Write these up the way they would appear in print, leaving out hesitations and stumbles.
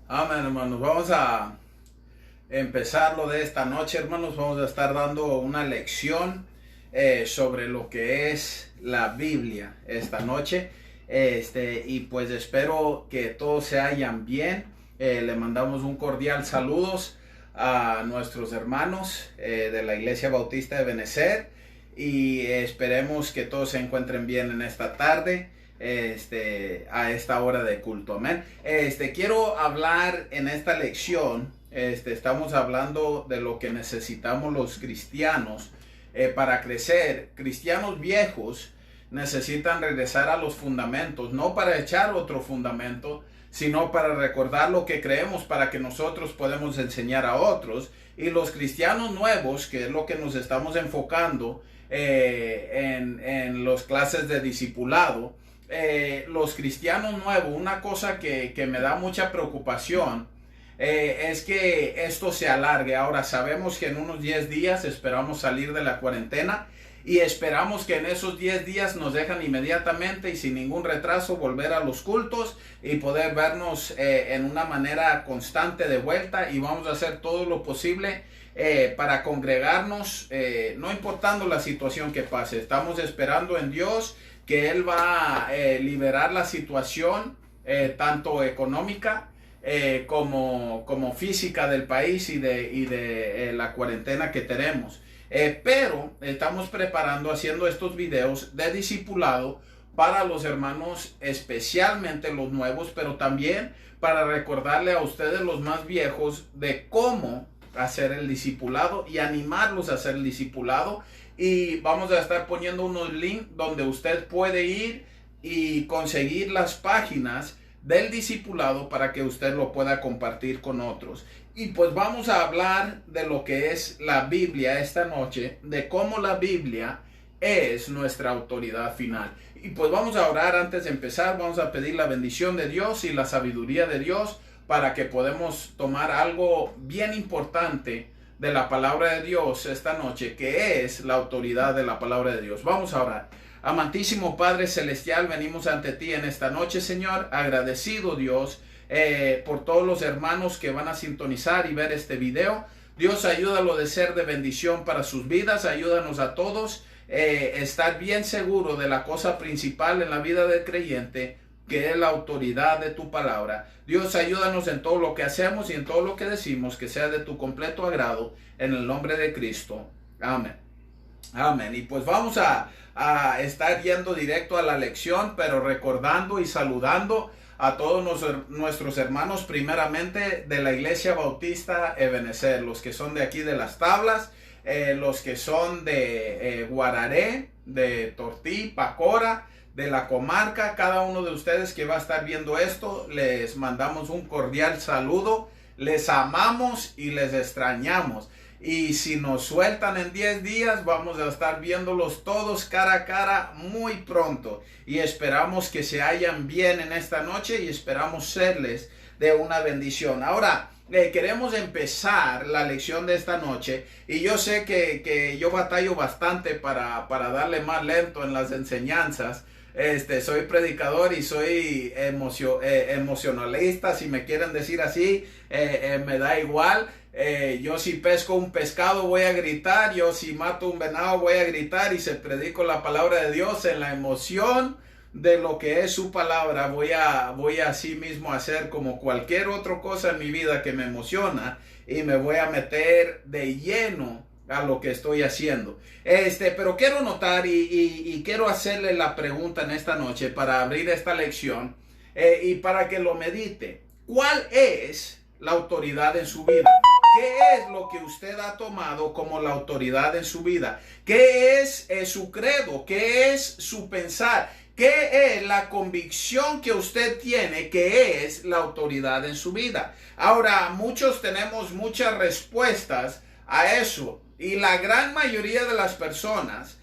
Amén, hermanos. Vamos a empezar lo de esta noche, hermanos. Vamos a estar dando una lección sobre lo que es la Biblia esta noche. Y pues espero que todos se hallan bien. Le mandamos un cordial saludos a nuestros hermanos de la Iglesia Bautista de Benecer y esperemos que todos se encuentren bien en esta tarde. A esta hora de culto, amén. Quiero hablar en esta lección. Estamos hablando de lo que necesitamos los cristianos para crecer. Cristianos viejos necesitan regresar a los fundamentos, no para echar otro fundamento, sino para recordar lo que creemos para que nosotros podamos enseñar a otros. Y los cristianos nuevos, que es lo que nos estamos enfocando en las clases de discipulado, los cristianos nuevos, una cosa que me da mucha preocupación es que esto se alargue. Ahora sabemos que en unos 10 días esperamos salir de la cuarentena y esperamos que en esos 10 días nos dejan inmediatamente y sin ningún retraso volver a los cultos y poder vernos en una manera constante de vuelta, y vamos a hacer todo lo posible para congregarnos, no importando la situación que pase. Estamos esperando en Dios que Él va a liberar la situación, tanto económica como física del país y de la cuarentena que tenemos. Pero estamos preparando, haciendo estos videos de discipulado para los hermanos, especialmente los nuevos, pero también para recordarle a ustedes, los más viejos, de cómo hacer el discipulado y animarlos a hacer el discipulado. Y vamos a estar poniendo unos links donde usted puede ir y conseguir las páginas del discipulado para que usted lo pueda compartir con otros. Y pues vamos a hablar de lo que es la Biblia esta noche, de cómo la Biblia es nuestra autoridad final. Y pues vamos a orar antes de empezar. Vamos a pedir la bendición de Dios y la sabiduría de Dios para que podamos tomar algo bien importante de la palabra de Dios esta noche, que es la autoridad de la palabra de Dios. Vamos a orar. Amantísimo Padre Celestial, venimos ante ti en esta noche, Señor, agradecido, Dios, por todos los hermanos que van a sintonizar y ver este video. Dios, ayúdalo de ser de bendición para sus vidas. Ayúdanos a todos estar bien seguro de la cosa principal en la vida del creyente, que es la autoridad de tu palabra. Dios, ayúdanos en todo lo que hacemos y en todo lo que decimos, que sea de tu completo agrado, en el nombre de Cristo. Amén. Amén. Y pues vamos a estar yendo directo a la lección, pero recordando y saludando a todos nuestros hermanos, primeramente de la Iglesia Bautista Ebenecer, los que son de aquí de Las Tablas, los que son de Guararé, de Tortí, Pacora, de la comarca. Cada uno de ustedes que va a estar viendo esto, les mandamos un cordial saludo. Les amamos y les extrañamos. Y si nos sueltan en 10 días, vamos a estar viéndolos todos cara a cara muy pronto. Y esperamos que se hallan bien en esta noche y esperamos serles de una bendición. Ahora, queremos empezar la lección de esta noche. Y yo sé que yo batallo bastante para darle más lento en las enseñanzas. Soy predicador y soy emocionalista, si me quieren decir así, me da igual. Yo si pesco un pescado voy a gritar, yo si mato un venado voy a gritar, y se predico la palabra de Dios en la emoción de lo que es su palabra. Voy a así mismo hacer como cualquier otra cosa en mi vida que me emociona, y me voy a meter de lleno a lo que estoy haciendo. Pero quiero notar y quiero hacerle la pregunta en esta noche para abrir esta lección y para que lo medite. ¿Cuál es la autoridad en su vida? ¿Qué es lo que usted ha tomado como la autoridad en su vida? ¿Qué es su credo? ¿Qué es su pensar? ¿Qué es la convicción que usted tiene que es la autoridad en su vida? Ahora, muchos tenemos muchas respuestas a eso, y la gran mayoría de las personas,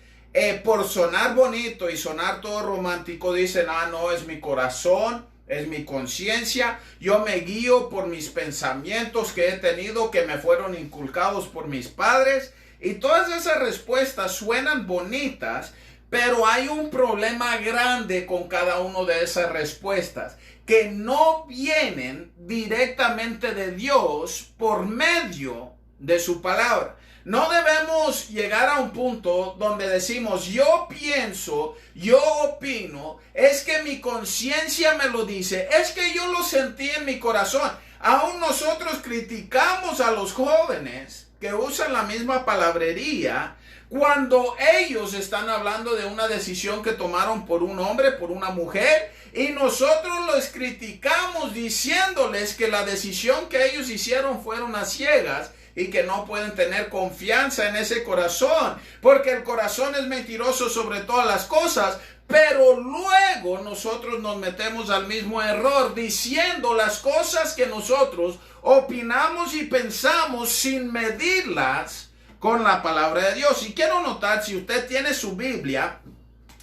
por sonar bonito y sonar todo romántico, dicen: ah, no, es mi corazón, es mi conciencia, yo me guío por mis pensamientos que he tenido, que me fueron inculcados por mis padres. Y todas esas respuestas suenan bonitas, Pero hay un problema grande con cada una de esas respuestas, que no vienen directamente de Dios por medio de su palabra. No debemos llegar a un punto donde decimos, yo pienso, yo opino, es que mi conciencia me lo dice, es que yo lo sentí en mi corazón. Aún nosotros criticamos a los jóvenes que usan la misma palabrería cuando ellos están hablando de una decisión que tomaron por un hombre, por una mujer, y nosotros los criticamos diciéndoles que la decisión que ellos hicieron fueron a ciegas y que no pueden tener confianza en ese corazón, porque el corazón es mentiroso sobre todas las cosas. Pero luego nosotros nos metemos al mismo error diciendo las cosas que nosotros opinamos y pensamos sin medirlas con la palabra de Dios. Y quiero notar, si usted tiene su Biblia,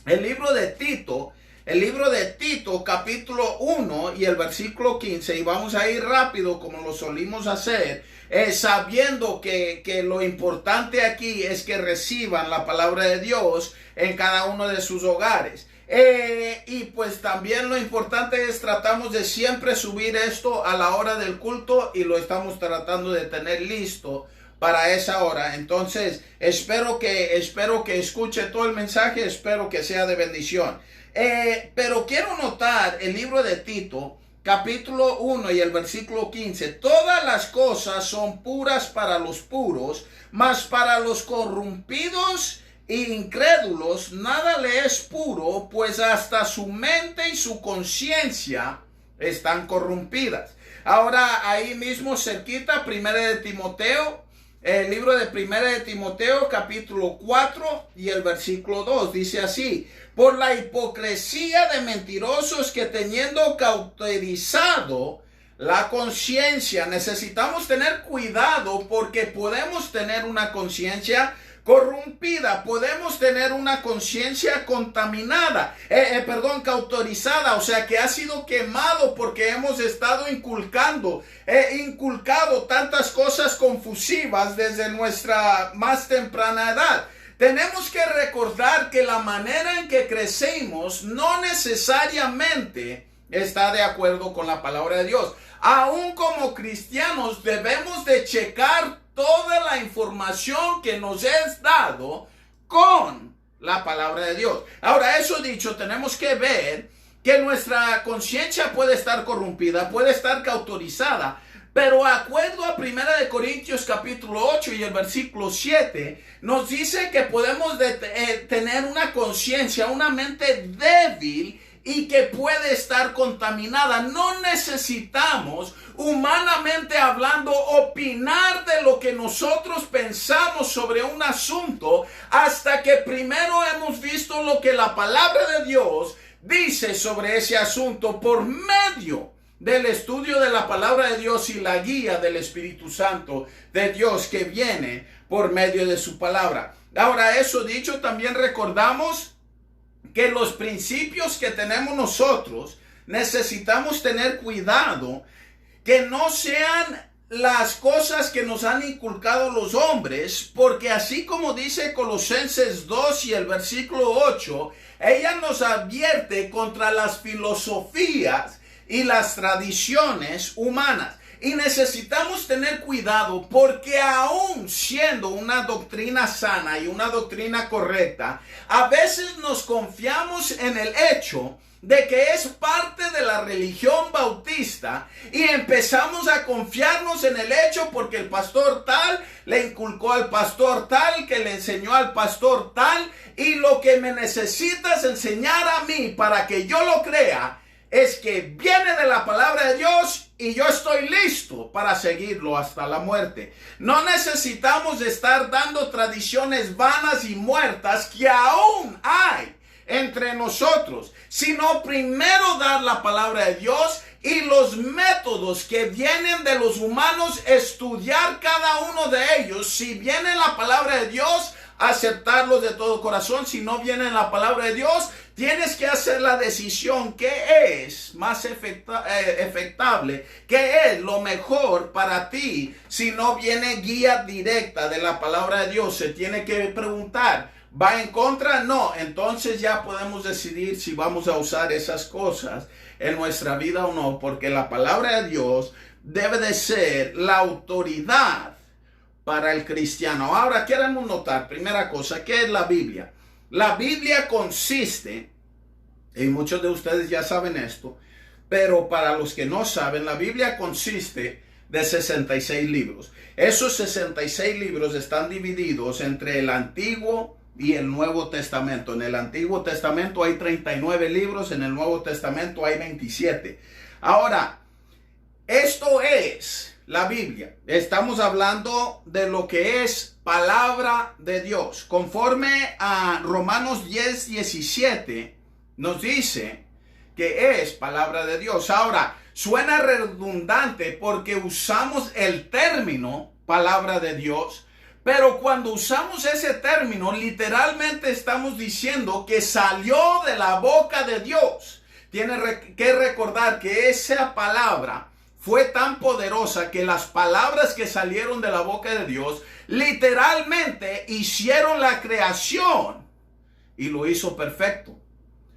el libro de Tito capítulo 1 y el versículo 15, y vamos a ir rápido como lo solimos hacer, sabiendo que lo importante aquí es que reciban la palabra de Dios en cada uno de sus hogares. Y pues también lo importante es tratamos de siempre subir esto a la hora del culto y lo estamos tratando de tener listo para esa hora. Entonces espero que escuche todo el mensaje, espero que sea de bendición. Pero quiero notar el libro de Tito capítulo 1 y el versículo 15. Todas las cosas son puras para los puros, mas para los corrompidos e incrédulos nada le es puro, pues hasta su mente y su conciencia están corrompidas. Ahora ahí mismo cerquita, el libro de Primera de Timoteo capítulo 4 y el versículo 2 dice así: por la hipocresía de mentirosos que teniendo cauterizado la conciencia. Necesitamos tener cuidado porque podemos tener una conciencia corrompida, podemos tener una conciencia contaminada, cauterizada, o sea que ha sido quemado porque hemos estado inculcado tantas cosas confusivas desde nuestra más temprana edad. Tenemos que recordar que la manera en que crecemos no necesariamente está de acuerdo con la palabra de Dios. Aún como cristianos debemos de checar toda la información que nos es dado con la palabra de Dios. Ahora, eso dicho, tenemos que ver que nuestra conciencia puede estar corrompida, puede estar cauterizada, pero acuerdo a 1 Corintios capítulo 8 y el versículo 7, nos dice que podemos tener una conciencia, una mente débil y que puede estar contaminada. No necesitamos, humanamente hablando, opinar de lo que nosotros pensamos sobre un asunto hasta que primero hemos visto lo que la palabra de Dios dice sobre ese asunto por medio del estudio de la palabra de Dios y la guía del Espíritu Santo de Dios que viene por medio de su palabra. Ahora, eso dicho, también recordamos que los principios que tenemos nosotros necesitamos tener cuidado que no sean las cosas que nos han inculcado los hombres, porque así como dice Colosenses 2 y el versículo 8, ella nos advierte contra las filosofías y las tradiciones humanas. Y necesitamos tener cuidado porque aún siendo una doctrina sana y una doctrina correcta, a veces nos confiamos en el hecho de que es parte de la religión bautista y empezamos a confiarnos en el hecho porque el pastor tal le inculcó al pastor tal que le enseñó al pastor tal, y lo que me necesitas enseñar a mí para que yo lo crea es que viene de la palabra de Dios y yo estoy listo para seguirlo hasta la muerte. No necesitamos estar dando tradiciones vanas y muertas que aún hay entre nosotros, sino primero dar la palabra de Dios y los métodos que vienen de los humanos, estudiar cada uno de ellos. Si viene la palabra de Dios, aceptarlos de todo corazón. Si no viene en la palabra de Dios, tienes que hacer la decisión que es más efectable, que es lo mejor para ti. Si no viene guía directa de la palabra de Dios, se tiene que preguntar, ¿Va en contra? No. Entonces ya podemos decidir si vamos a usar esas cosas en nuestra vida o no, porque la palabra de Dios debe de ser la autoridad para el cristiano. Ahora queremos notar, primera cosa, ¿qué es la Biblia? La Biblia consiste, y muchos de ustedes ya saben esto, pero para los que no saben, la Biblia consiste de 66 libros. Esos 66 libros están divididos entre el Antiguo y el Nuevo Testamento. En el Antiguo Testamento hay 39 libros, en el Nuevo Testamento hay 27. Ahora, esto es la Biblia. Estamos hablando de lo que es palabra de Dios. Conforme a Romanos 10:17, nos dice que es palabra de Dios. Ahora, suena redundante porque usamos el término palabra de Dios, pero cuando usamos ese término, literalmente estamos diciendo que salió de la boca de Dios. Tiene que recordar que esa palabra fue tan poderosa que las palabras que salieron de la boca de Dios literalmente hicieron la creación y lo hizo perfecto.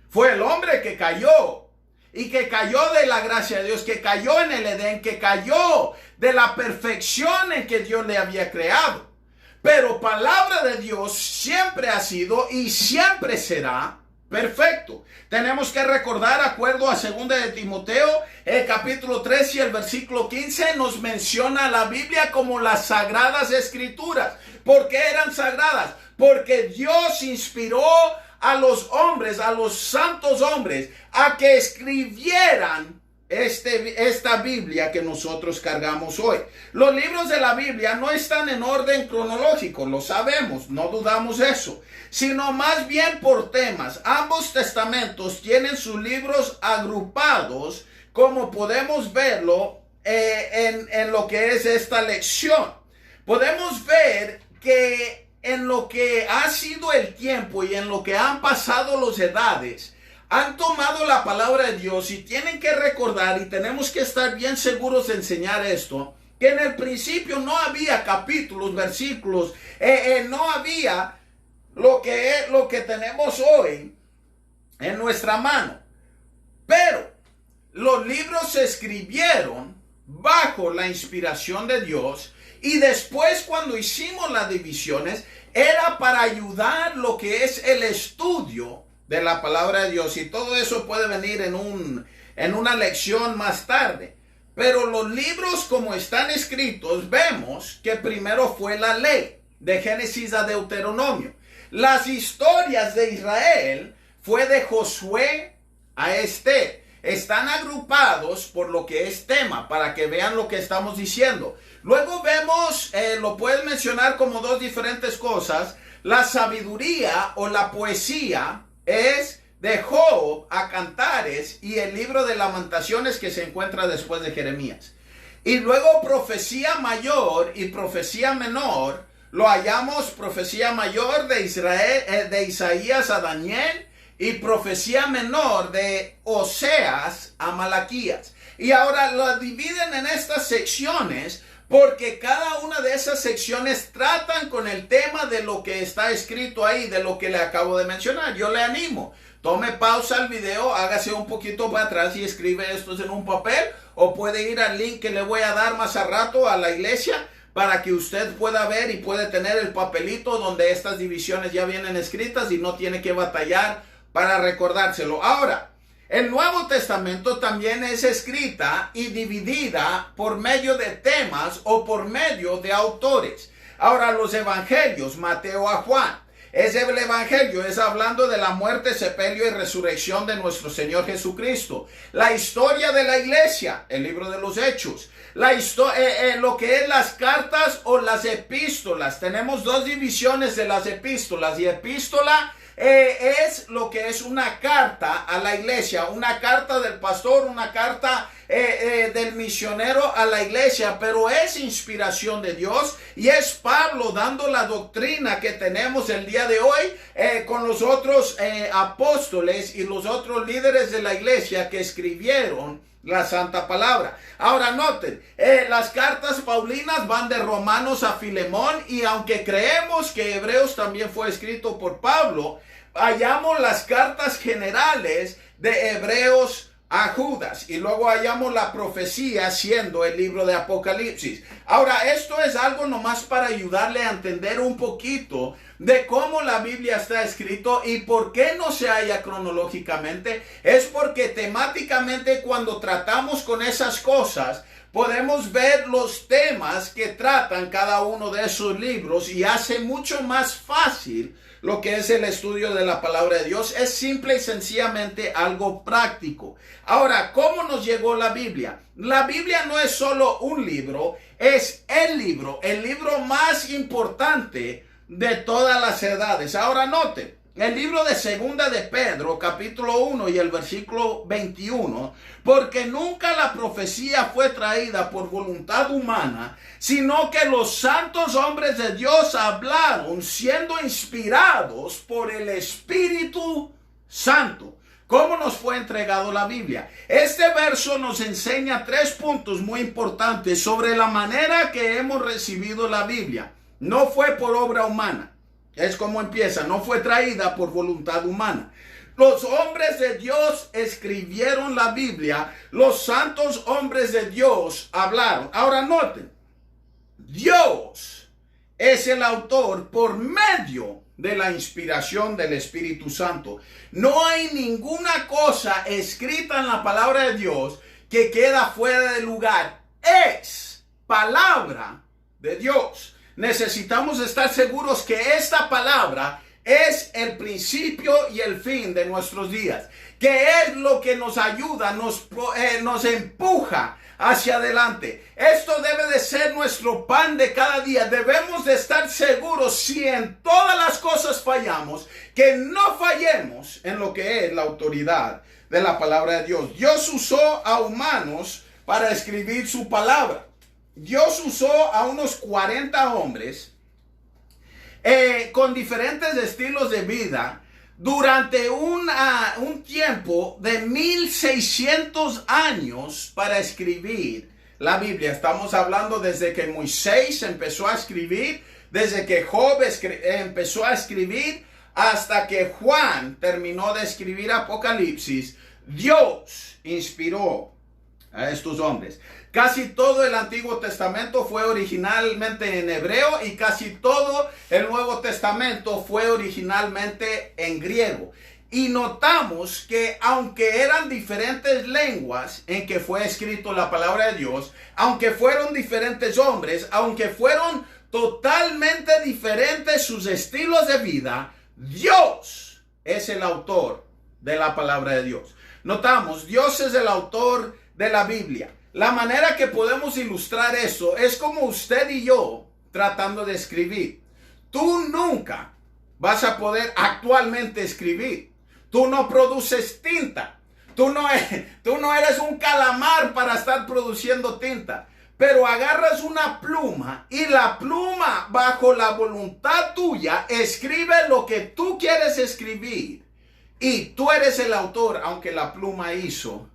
Fue el hombre que cayó y que cayó de la gracia de Dios, que cayó en el Edén, que cayó de la perfección en que Dios le había creado. Pero palabra de Dios siempre ha sido y siempre será perfecto. Tenemos que recordar, acuerdo a 2 de Timoteo, el capítulo 3 y el versículo 15, nos menciona la Biblia como las sagradas escrituras. ¿Por qué eran sagradas? Porque Dios inspiró a los hombres, a los santos hombres, a que escribieran esta Biblia que nosotros cargamos hoy. Los libros de la Biblia no están en orden cronológico, lo sabemos, no dudamos eso, sino más bien por temas. Ambos testamentos tienen sus libros agrupados, como podemos verlo en lo que es esta lección. Podemos ver que en lo que ha sido el tiempo y en lo que han pasado las edades, han tomado la palabra de Dios y tienen que recordar, y tenemos que estar bien seguros de enseñar esto, que en el principio no había capítulos, versículos, no había lo que tenemos hoy en nuestra mano. Pero los libros se escribieron bajo la inspiración de Dios, y después cuando hicimos las divisiones era para ayudar lo que es el estudio de la palabra de Dios, y todo eso puede venir en una lección más tarde. Pero los libros como están escritos, vemos que primero fue la ley, de Génesis a Deuteronomio. Las historias de Israel fue de Josué a Esther. Están agrupados por lo que es tema, para que vean lo que estamos diciendo. Luego vemos, lo puedes mencionar como dos diferentes cosas. La sabiduría o la poesía es de Job a Cantares, y el libro de Lamentaciones que se encuentra después de Jeremías. Y luego profecía mayor y profecía menor, lo hallamos profecía mayor de Israel, de Isaías a Daniel, y profecía menor de Oseas a Malaquías. Y ahora lo dividen en estas secciones porque cada una de esas secciones tratan con el tema de lo que está escrito ahí, de lo que le acabo de mencionar. Yo le animo, tome pausa al video, hágase un poquito para atrás y escribe esto en un papel, o puede ir al link que le voy a dar más a rato a la iglesia para que usted pueda ver y puede tener el papelito donde estas divisiones ya vienen escritas y no tiene que batallar para recordárselo. Ahora, el Nuevo Testamento también es escrita y dividida por medio de temas o por medio de autores. Ahora, los evangelios, Mateo a Juan, es el evangelio, es hablando de la muerte, sepelio y resurrección de nuestro Señor Jesucristo. La historia de la iglesia, el libro de los Hechos. Lo que es las cartas o las epístolas. Tenemos dos divisiones de las epístolas, y epístola es lo que es una carta a la iglesia, una carta del pastor, una carta del misionero a la iglesia, pero es inspiración de Dios y es Pablo dando la doctrina que tenemos el día de hoy con los otros apóstoles y los otros líderes de la iglesia que escribieron la santa palabra. Ahora noten, las cartas paulinas van de Romanos a Filemón, y aunque creemos que Hebreos también fue escrito por Pablo, hallamos las cartas generales de Hebreos a Judas, y luego hallamos la profecía siendo el libro de Apocalipsis. Ahora, esto es algo nomás para ayudarle a entender un poquito de cómo la Biblia está escrito y por qué no se halla cronológicamente. Es porque temáticamente, cuando tratamos con esas cosas, podemos ver los temas que tratan cada uno de esos libros, y hace mucho más fácil lo que es el estudio de la palabra de Dios. Es simple y sencillamente algo práctico. Ahora, ¿cómo nos llegó la Biblia? La Biblia no es solo un libro, es el libro más importante de todas las edades. Ahora noten, el libro de Segunda de Pedro, capítulo 1 y el versículo 21, porque nunca la profecía fue traída por voluntad humana, sino que los santos hombres de Dios hablaron siendo inspirados por el Espíritu Santo. ¿Cómo nos fue entregado la Biblia? Este verso nos enseña 3 puntos muy importantes sobre la manera que hemos recibido la Biblia. No fue por obra humana. Es como empieza, no fue traída por voluntad humana. Los hombres de Dios escribieron la Biblia, los santos hombres de Dios hablaron. Ahora noten, Dios es el autor por medio de la inspiración del Espíritu Santo. No hay ninguna cosa escrita en la palabra de Dios que queda fuera de lugar. Es palabra de Dios. Necesitamos estar seguros que esta palabra es el principio y el fin de nuestros días, que es lo que nos ayuda, nos empuja hacia adelante. Esto debe de ser nuestro pan de cada día. Debemos de estar seguros, si en todas las cosas fallamos, que no fallemos en lo que es la autoridad de la palabra de Dios. Dios usó a humanos para escribir su palabra. Dios usó a unos 40 hombres con diferentes estilos de vida durante un tiempo de 1600 años para escribir la Biblia. Estamos hablando desde que Moisés empezó a escribir, desde que Job empezó a escribir, hasta que Juan terminó de escribir Apocalipsis. Dios inspiró a estos hombres. Casi todo el Antiguo Testamento fue originalmente en hebreo, y casi todo el Nuevo Testamento fue originalmente en griego. Y notamos que aunque eran diferentes lenguas en que fue escrito la palabra de Dios, aunque fueron diferentes hombres, aunque fueron totalmente diferentes sus estilos de vida, Dios es el autor de la palabra de Dios. Notamos, Dios es el autor de la Biblia. La manera que podemos ilustrar eso es como usted y yo tratando de escribir. Tú nunca vas a poder actualmente escribir. Tú no produces tinta. Tú no eres un calamar para estar produciendo tinta. Pero agarras una pluma, y la pluma, bajo la voluntad tuya, escribe lo que tú quieres escribir. Y tú eres el autor, aunque la pluma hizo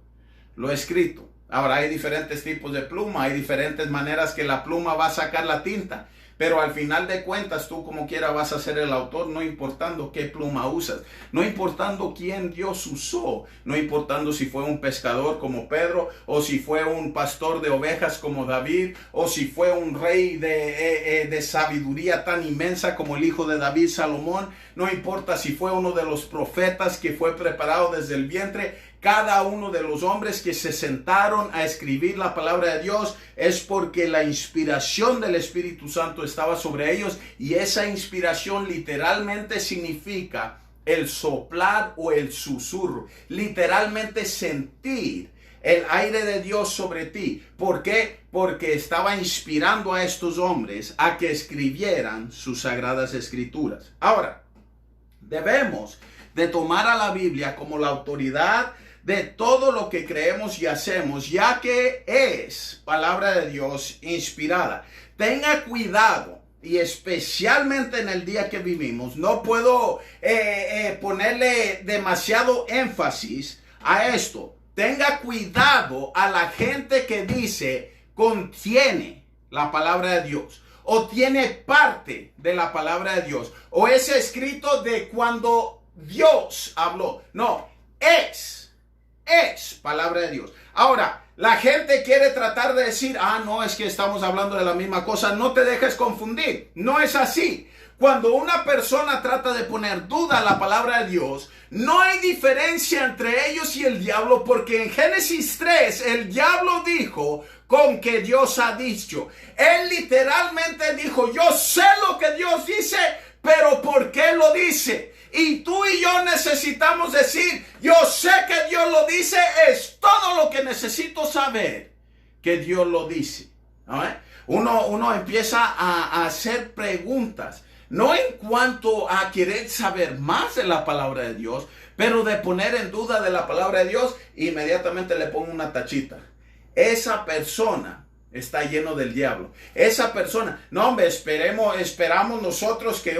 lo escrito. Ahora, hay diferentes tipos de pluma, hay diferentes maneras que la pluma va a sacar la tinta, pero al final de cuentas, tú como quiera vas a ser el autor, no importando qué pluma usas, no importando quién Dios usó, no importando si fue un pescador como Pedro, o si fue un pastor de ovejas como David, o si fue un rey de sabiduría tan inmensa como el hijo de David, Salomón. No importa si fue uno de los profetas que fue preparado desde el vientre. Cada uno de los hombres que se sentaron a escribir la palabra de Dios es porque la inspiración del Espíritu Santo estaba sobre ellos, y esa inspiración literalmente significa el soplar o el susurro, literalmente sentir el aire de Dios sobre ti. ¿Por qué? Porque estaba inspirando a estos hombres a que escribieran sus sagradas escrituras. Ahora, debemos de tomar a la Biblia como la autoridad de todo lo que creemos y hacemos, ya que es palabra de Dios inspirada. Tenga cuidado, y especialmente en el día que vivimos, no puedo ponerle demasiado énfasis a esto. Tenga cuidado a la gente que dice contiene la palabra de Dios, o tiene parte de la palabra de Dios, o es escrito de cuando Dios habló. No, es palabra de Dios. Ahora, la gente quiere tratar de decir, no, es que estamos hablando de la misma cosa. No te dejes confundir. No es así. Cuando una persona trata de poner duda a la palabra de Dios, no hay diferencia entre ellos y el diablo, porque en Génesis 3, el diablo dijo con que Dios ha dicho. Él literalmente dijo, yo sé lo que Dios dice, pero ¿por qué lo dice? Y tú y yo necesitamos decir, yo sé que Dios lo dice, es todo lo que necesito saber que Dios lo dice. ¿No? Uno empieza a hacer preguntas, no en cuanto a querer saber más de la palabra de Dios, pero de poner en duda de la palabra de Dios, inmediatamente le pongo una tachita. Esa persona está lleno del diablo. Esa persona, no hombre, esperamos nosotros que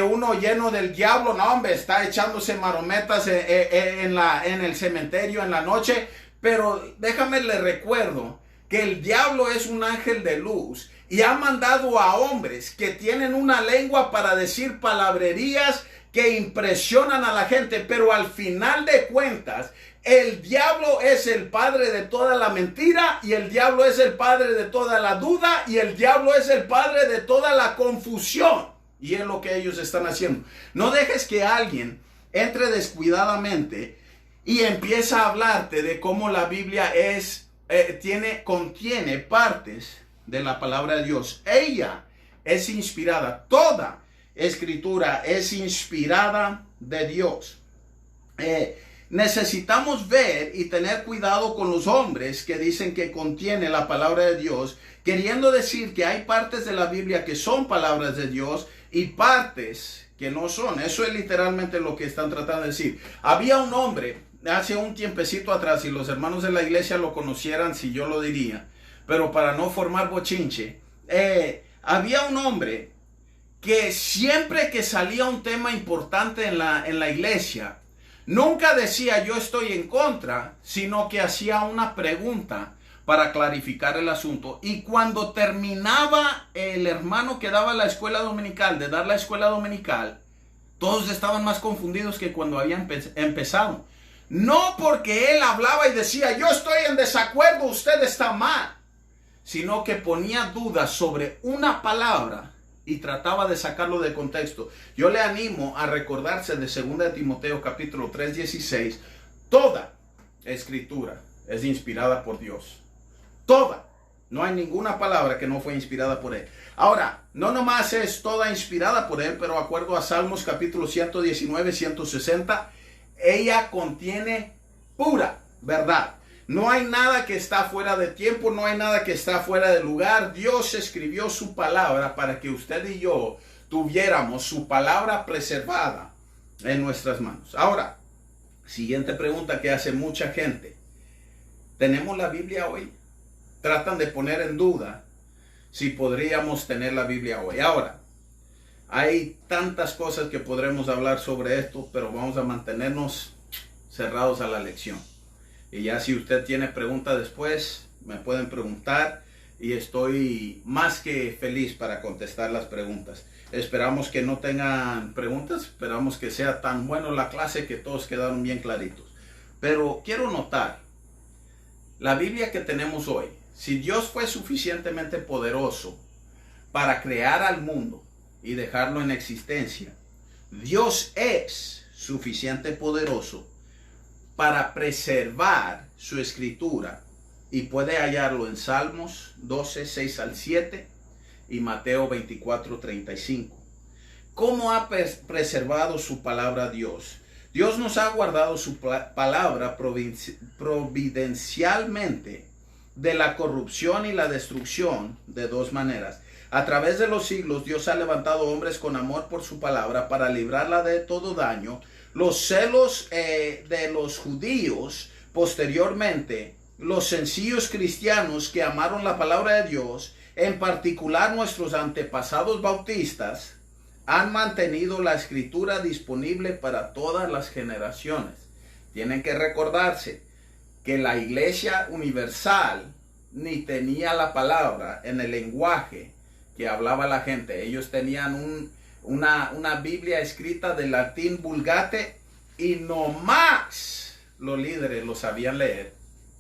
uno lleno del diablo, no hombre, está echándose marometas en el cementerio en la noche. Pero déjame le recuerdo que el diablo es un ángel de luz y ha mandado a hombres que tienen una lengua para decir palabrerías que impresionan a la gente, pero al final de cuentas, el diablo es el padre de toda la mentira, y el diablo es el padre de toda la duda, y el diablo es el padre de toda la confusión. Y es lo que ellos están haciendo. No dejes que alguien entre descuidadamente y empiece a hablarte de cómo la Biblia contiene partes de la palabra de Dios. Ella es inspirada. Toda escritura es inspirada de Dios. Necesitamos ver y tener cuidado con los hombres que dicen que contiene la palabra de Dios, queriendo decir que hay partes de la Biblia que son palabras de Dios y partes que no son. Eso es literalmente lo que están tratando de decir. Había un hombre hace un tiempecito atrás, si los hermanos de la iglesia lo conocieran, si yo lo diría, pero para no formar bochinche, había un hombre que siempre que salía un tema importante en la iglesia, nunca decía yo estoy en contra, sino que hacía una pregunta para clarificar el asunto. Y cuando terminaba el hermano que daba la escuela dominical, de dar la escuela dominical, todos estaban más confundidos que cuando habían empezado. No porque él hablaba y decía yo estoy en desacuerdo, usted está mal, sino que ponía dudas sobre una palabra y trataba de sacarlo de contexto. Yo le animo a recordarse de 2 de Timoteo capítulo 3:16. Toda escritura es inspirada por Dios. Toda. No hay ninguna palabra que no fue inspirada por Él. Ahora, no nomás es toda inspirada por Él, pero acuerdo a Salmos capítulo 119, 160, ella contiene pura verdad. No hay nada que está fuera de tiempo, no hay nada que está fuera de lugar. Dios escribió su palabra para que usted y yo tuviéramos su palabra preservada en nuestras manos. Ahora, siguiente pregunta que hace mucha gente. ¿Tenemos la Biblia hoy? Tratan de poner en duda si podríamos tener la Biblia hoy. Ahora, hay tantas cosas que podremos hablar sobre esto, pero vamos a mantenernos cerrados a la lección. Y ya si usted tiene preguntas después, me pueden preguntar y estoy más que feliz para contestar las preguntas. Esperamos que no tengan preguntas, esperamos que sea tan bueno la clase que todos quedaron bien claritos. Pero quiero notar, la Biblia que tenemos hoy, si Dios fue suficientemente poderoso para crear al mundo y dejarlo en existencia, Dios es suficiente poderoso para preservar su escritura, y puede hallarlo en Salmos 12, 6 al 7 y Mateo 24, 35. ¿Cómo ha preservado su palabra Dios? Dios nos ha guardado su palabra providencialmente de la corrupción y la destrucción de dos maneras. A través de los siglos, Dios ha levantado hombres con amor por su palabra para librarla de todo daño. Los celos de los judíos Posteriormente, los sencillos cristianos que amaron la palabra de Dios, en particular nuestros antepasados bautistas, han mantenido la escritura disponible para todas las generaciones. Tienen que recordarse que la Iglesia Universal ni tenía la palabra en el lenguaje que hablaba la gente. Ellos tenían una Biblia escrita de latín vulgate y no más los líderes lo sabían leer.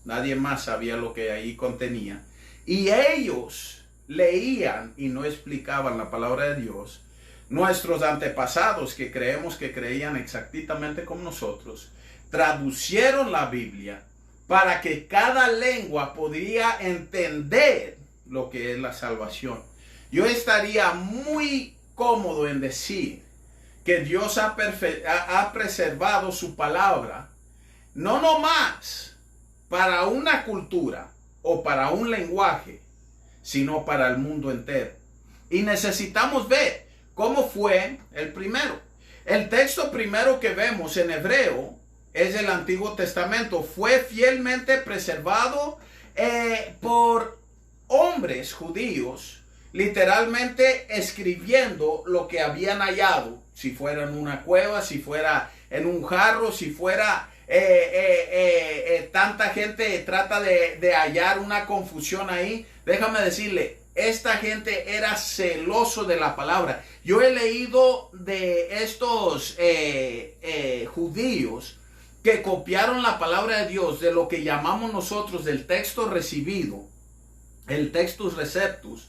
Nadie más sabía lo que ahí contenía. Y ellos leían y no explicaban la palabra de Dios. Nuestros antepasados, que creemos que creían exactamente como nosotros, traducieron la Biblia para que cada lengua podría entender lo que es la salvación. Yo estaría muy cómodo en decir que Dios ha preservado su palabra, no nomás para una cultura o para un lenguaje, sino para el mundo entero. Y necesitamos ver cómo fue el primero. El texto primero que vemos en hebreo es el Antiguo Testamento. Fue fielmente preservado por hombres judíos, literalmente escribiendo lo que habían hallado. Si fuera en una cueva, si fuera en un jarro, si fuera... tanta gente trata de hallar una confusión ahí. Déjame decirle, esta gente era celoso de la palabra. Yo he leído de estos judíos que copiaron la palabra de Dios, de lo que llamamos nosotros del texto recibido, el textus receptus,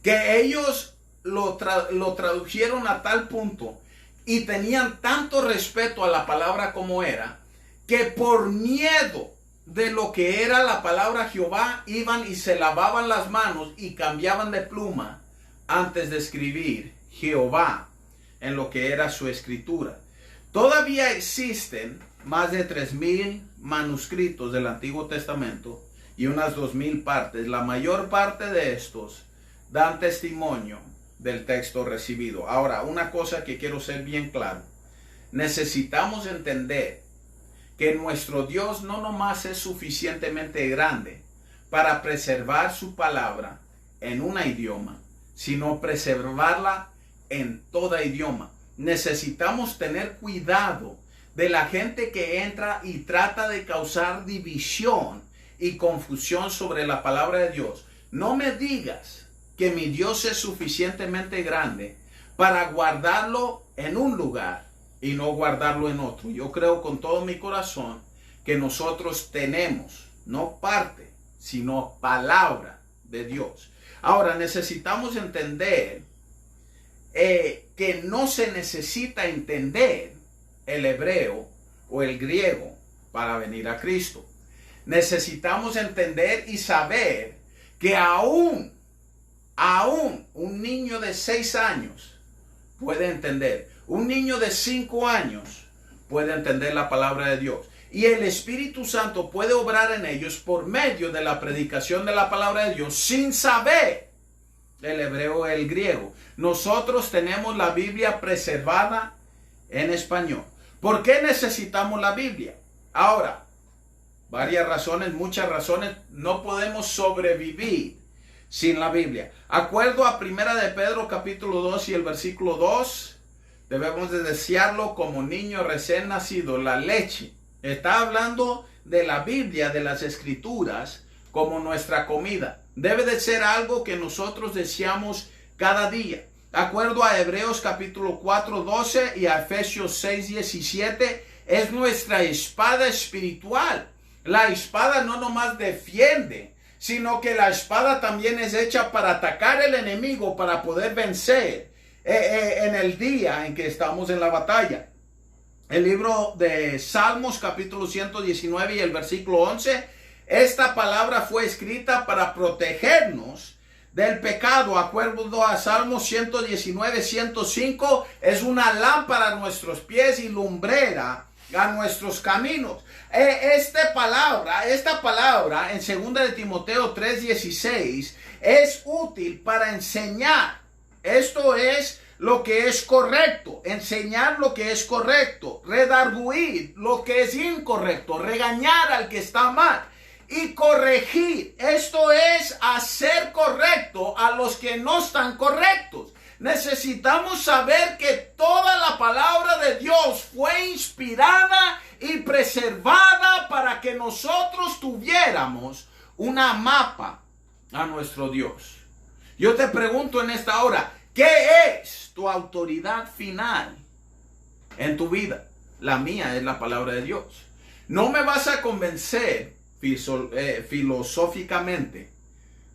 que ellos lo tradujeron a tal punto y tenían tanto respeto a la palabra como era, que por miedo de lo que era la palabra Jehová, iban y se lavaban las manos y cambiaban de pluma antes de escribir Jehová en lo que era su escritura. Todavía existen más de 3,000 manuscritos del Antiguo Testamento y unas 2,000 partes. La mayor parte de estos dan testimonio del texto recibido. Ahora, una cosa que quiero ser bien claro. Necesitamos entender que nuestro Dios no nomás es suficientemente grande para preservar su palabra en un idioma, sino preservarla en todo idioma. Necesitamos tener cuidado de la gente que entra y trata de causar división y confusión sobre la palabra de Dios. No me digas que mi Dios es suficientemente grande para guardarlo en un lugar y no guardarlo en otro. Yo creo con todo mi corazón que nosotros tenemos no parte, sino palabra de Dios. Ahora necesitamos entender que no se necesita entender el hebreo o el griego para venir a Cristo. Necesitamos entender y saber que aún un niño de 6 años puede entender. Un niño de 5 años puede entender la palabra de Dios. Y el Espíritu Santo puede obrar en ellos por medio de la predicación de la palabra de Dios sin saber el hebreo o el griego. Nosotros tenemos la Biblia preservada en español. ¿Por qué necesitamos la Biblia? Ahora, varias razones, muchas razones. No podemos sobrevivir sin la Biblia. Acuerdo a 1 de Pedro capítulo 2 y el versículo 2, debemos de desearlo como niño recién nacido, la leche. Está hablando de la Biblia, de las Escrituras, como nuestra comida. Debe de ser algo que nosotros deseamos cada día. Acuerdo a Hebreos capítulo 4, 12 y a Efesios 6, 17, es nuestra espada espiritual. La espada no nomás defiende, sino que la espada también es hecha para atacar al enemigo, para poder vencer en el día en que estamos en la batalla. El libro de Salmos capítulo 119 y el versículo 11, esta palabra fue escrita para protegernos del pecado. Acuerdo a Salmos 119, 105, es una lámpara a nuestros pies y lumbrera a nuestros caminos. Esta palabra en 2 de Timoteo 3:16 es útil para enseñar. Esto es lo que es correcto, enseñar lo que es correcto, redarguir lo que es incorrecto, regañar al que está mal y corregir. Esto es hacer correcto a los que no están correctos. Necesitamos saber que toda la palabra de Dios fue inspirada y preservada para que nosotros tuviéramos una mapa a nuestro Dios. Yo te pregunto en esta hora, ¿qué es tu autoridad final en tu vida? La mía es la palabra de Dios. No me vas a convencer filosóficamente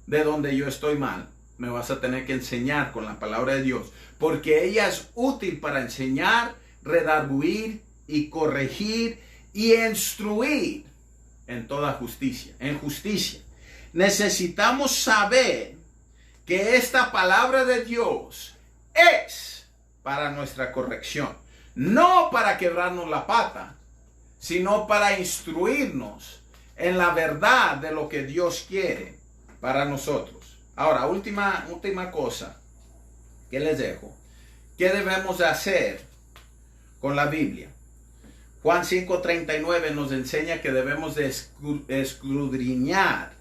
de donde yo estoy mal. Me vas a tener que enseñar con la palabra de Dios, porque ella es útil para enseñar, redarguir y corregir y instruir en toda justicia, en justicia. Necesitamos saber que esta palabra de Dios es para nuestra corrección, no para quebrarnos la pata, sino para instruirnos en la verdad de lo que Dios quiere para nosotros. Ahora, última cosa que les dejo. ¿Qué debemos de hacer con la Biblia? Juan 5:39 nos enseña que debemos de escudriñar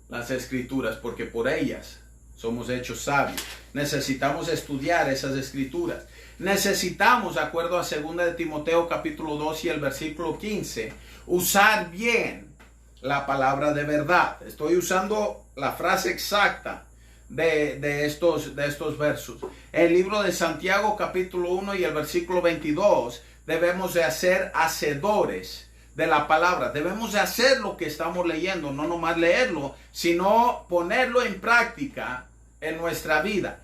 las escrituras, porque por ellas somos hechos sabios. Necesitamos estudiar esas escrituras. Necesitamos, de acuerdo a 2 de Timoteo capítulo 2 y el versículo 15, usar bien la palabra de verdad. Estoy usando la frase exacta de estos versos. El libro de Santiago capítulo 1 y el versículo 22, debemos de ser hacedores de la palabra. Debemos de hacer lo que estamos leyendo, no nomás leerlo, sino ponerlo en práctica en nuestra vida.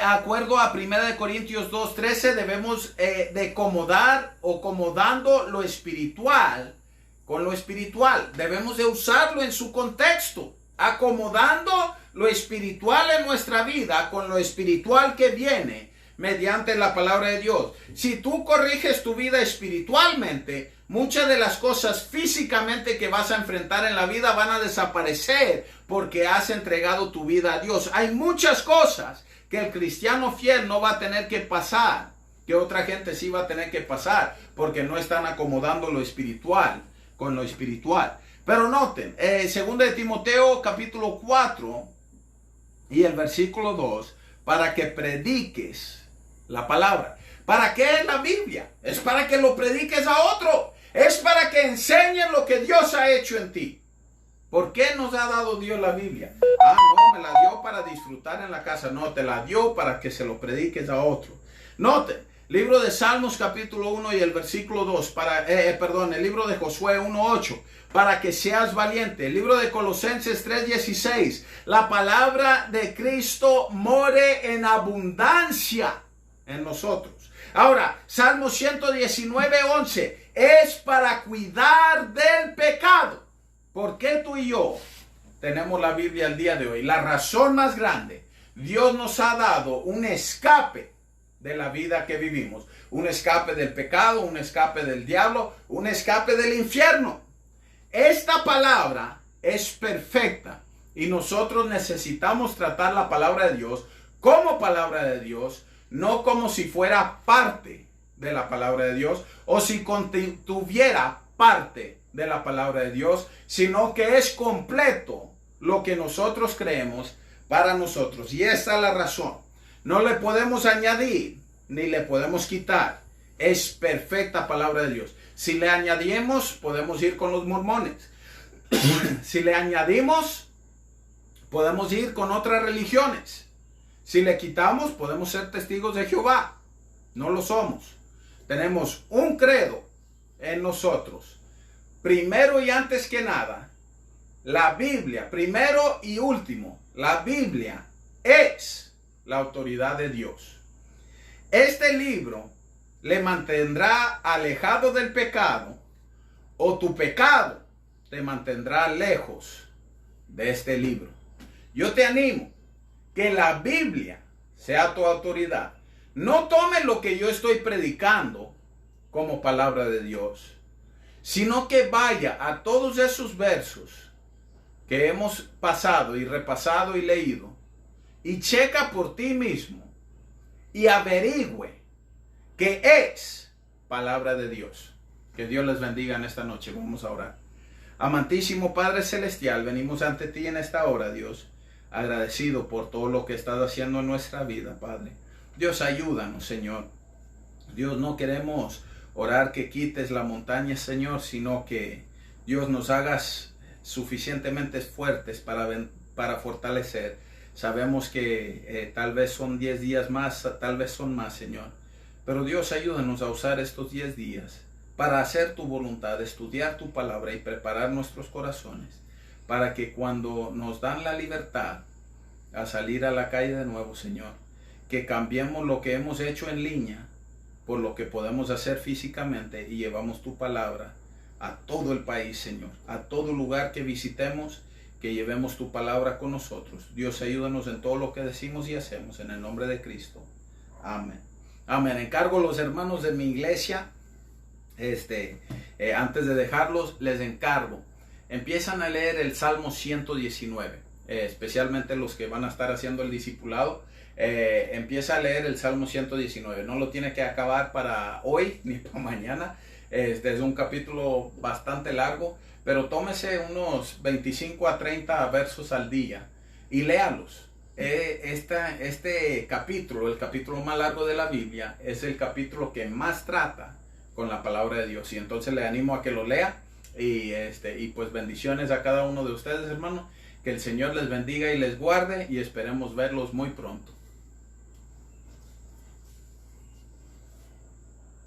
Acuerdo a 1 Corintios 2:13, debemos de acomodando lo espiritual con lo espiritual. Debemos de usarlo en su contexto, acomodando lo espiritual en nuestra vida con lo espiritual que viene mediante la palabra de Dios. Si tú corriges tu vida espiritualmente, muchas de las cosas físicamente que vas a enfrentar en la vida van a desaparecer porque has entregado tu vida a Dios. Hay muchas cosas que el cristiano fiel no va a tener que pasar, que otra gente sí va a tener que pasar, porque no están acomodando lo espiritual con lo espiritual. Pero noten, 2 de Timoteo capítulo 4 y el versículo 2, para que prediques la palabra. ¿Para qué es la Biblia? Es para que lo prediques a otro. Es para que enseñes lo que Dios ha hecho en ti. ¿Por qué nos ha dado Dios la Biblia? No, me la dio para disfrutar en la casa. No, te la dio para que se lo prediques a otro. Noten, libro de Salmos capítulo 1 y el versículo 2, el libro de Josué 1:8, para que seas valiente. El libro de Colosenses 3:16, la palabra de Cristo more en abundancia en nosotros. Ahora, Salmo 119:11, es para cuidar del pecado. ¿Por qué tú y yo tenemos la Biblia el día de hoy? La razón más grande, Dios nos ha dado un escape de la vida que vivimos, un escape del pecado, un escape del diablo, un escape del infierno. Esta palabra es perfecta y nosotros necesitamos tratar la palabra de Dios como palabra de Dios, no como si fuera parte de la palabra de Dios o si tuviera parte de la palabra de Dios, sino que es completo lo que nosotros creemos para nosotros. Y esta es la razón. No le podemos añadir ni le podemos quitar. Es perfecta palabra de Dios. Si le añadimos, podemos ir con los mormones. Si le añadimos, podemos ir con otras religiones. Si le quitamos, podemos ser testigos de Jehová. No lo somos. Tenemos un credo en nosotros. Primero y antes que nada, la Biblia, primero y último, la Biblia es la autoridad de Dios. Este libro le mantendrá alejado del pecado, o tu pecado te mantendrá lejos de este libro. Yo te animo que la Biblia sea tu autoridad. No tomes lo que yo estoy predicando como palabra de Dios, sino que vaya a todos esos versos que hemos pasado y repasado y leído y checa por ti mismo y averigüe que es palabra de Dios. Que Dios les bendiga en esta noche. Vamos a orar. Amantísimo Padre Celestial, venimos ante ti en esta hora, Dios, agradecido por todo lo que estás haciendo en nuestra vida, Padre. Dios, ayúdanos, Señor. Dios, no queremos orar que quites la montaña, Señor, sino que Dios nos hagas suficientemente fuertes para fortalecer. Sabemos que tal vez son 10 días más, tal vez son más, Señor. Pero Dios, ayúdanos a usar estos 10 días para hacer tu voluntad, estudiar tu palabra y preparar nuestros corazones para que cuando nos dan la libertad a salir a la calle de nuevo, Señor, que cambiemos lo que hemos hecho en línea por lo que podemos hacer físicamente y llevamos tu palabra a todo el país, Señor, a todo lugar que visitemos, que llevemos tu palabra con nosotros. Dios, ayúdanos en todo lo que decimos y hacemos, en el nombre de Cristo. Amén. Amén. Encargo a los hermanos de mi iglesia, antes de dejarlos, les encargo, empiezan a leer el Salmo 119, especialmente los que van a estar haciendo el discipulado. Empieza a leer el Salmo 119, no lo tiene que acabar para hoy ni para mañana. Es un capítulo bastante largo, pero tómese unos 25 a 30 versos al día y léalos. Este capítulo, el capítulo más largo de la Biblia, es el capítulo que más trata con la palabra de Dios, y entonces le animo a que lo lea. Y pues bendiciones a cada uno de ustedes, hermanos. Que el Señor les bendiga y les guarde, y esperemos verlos muy pronto.